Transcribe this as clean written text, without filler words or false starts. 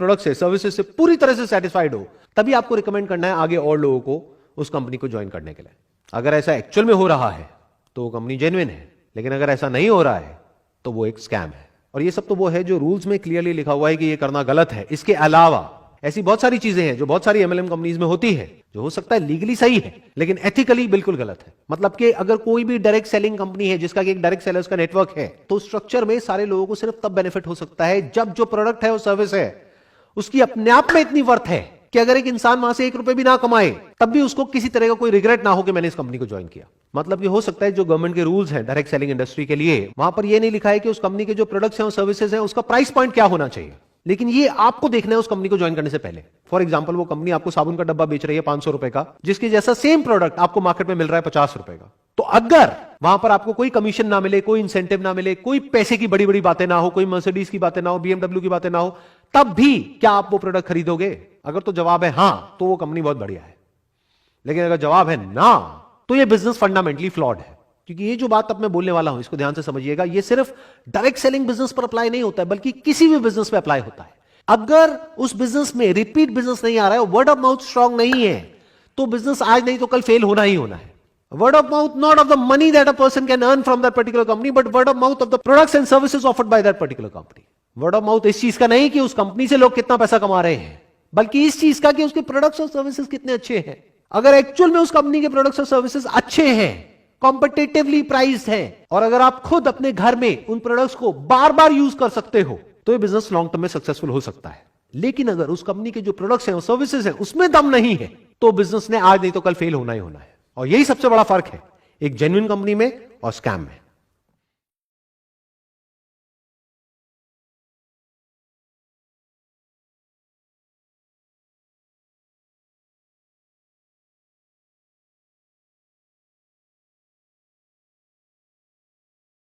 Product से, services से पूरी तरह से सेटिस्फाइड हो, तभी आपको रिकमेंड करना है आगे और लोगों को उस कंपनी को ज्वाइन करने के लिए। अगर ऐसा एक्चुअल में हो रहा है तो वो कंपनी जेन्युइन है, लेकिन अगर ऐसा नहीं हो रहा है तो वो एक स्कैम है। और ये सब तो वो है जो रूल्स में क्लियरली लिखा हुआ है कि ये करना गलत है। इसके अलावा ऐसी बहुत सारी चीजें हैं जो बहुत सारी एमएलएम कंपनीज में होती है, जो हो सकता है लीगली सही है लेकिन एथिकली बिल्कुल गलत है। मतलब कि अगर कोई भी डायरेक्ट सेलिंग कंपनी है जिसका एक डायरेक्ट सेलर्स का नेटवर्क है, तो स्ट्रक्चर में सारे लोगों को सिर्फ तब बेनिफिट हो सकता है जब जो प्रोडक्ट है वो सर्विस है उसकी अपने आप में इतनी वर्थ है कि अगर एक इंसान वहां से 1 रुपए भी ना कमाए तब भी उसको किसी तरह का कोई रिग्रेट ना हो कि मैंने इस कंपनी को ज्वाइन किया। मतलब कि हो सकता है जो गवर्नमेंट के रूल्स हैं डायरेक्ट सेलिंग इंडस्ट्री के लिए, वहां पर यह नहीं लिखा है कि उस कंपनी के जो प्रोडक्ट्स हैं और सर्विसेज हैं उसका प्राइस पॉइंट क्या होना चाहिए, लेकिन ये आपको देखना है उस कंपनी को ज्वाइन करने से पहले। फॉर एग्जांपल, वो कंपनी आपको साबुन का डब्बा बेच रही है 500 रुपए का, जिसके जैसा सेम प्रोडक्ट आपको मार्केट में मिल रहा है 50 रुपए का। तो अगर वहां पर आपको कोई कमीशन ना मिले, कोई इंसेंटिव ना मिले, कोई पैसे की बड़ी बड़ी बातें ना हो, कोई मर्सिडीज की बातें ना हो, बीएमडब्ल्यू की बातें ना हो, तब भी क्या आप वो प्रोडक्ट खरीदोगे? अगर तो जवाब है हां, तो वो कंपनी बहुत बढ़िया है। लेकिन अगर जवाब है ना, तो ये बिजनेस फंडामेंटली फ्लॉड है। क्योंकि ये जो बात अब मैं बोलने वाला हूं इसको ध्यान से समझिएगा, ये सिर्फ डायरेक्ट सेलिंग बिजनेस पर अप्लाई नहीं होता है, बल्कि किसी भी बिजनेस पे अप्लाई होता है। अगर उस बिजनेस में रिपीट बिजनेस नहीं आ रहा है, वर्ड ऑफ माउथ स्ट्रांग नहीं है, तो बिजनेस आज नहीं तो कल फेल होना ही होना है। Word of mouth, not of the money that a person can earn from that particular company, but word of mouth of the products and services offered by that particular company. Word of mouth इस चीज का नहीं कि उस company से लोग कितना पैसा कमा रहे हैं, बल्कि इस चीज का कि उसके प्रोडक्ट्स और सर्विसेज कितने अच्छे हैं। अगर एक्चुअल में उस कंपनी के प्रोडक्ट्स और सर्विसेज अच्छे हैं, कॉम्पिटिटिवली प्राइस्ड हैं, और अगर आप खुद अपने घर में उन प्रोडक्ट्स को बार बार यूज कर सकते हो, तो ये बिजनेस लॉन्ग टर्म में सक्सेसफुल हो सकता है। लेकिन अगर उस कंपनी के जो प्रोडक्ट्स हैं और सर्विसेज हैं उसमें दम नहीं है, तो बिजनेस ने आज नहीं तो कल फेल होना ही होना है। और यही सबसे बड़ा फर्क है एक जेन्युइन कंपनी में और स्कैम में।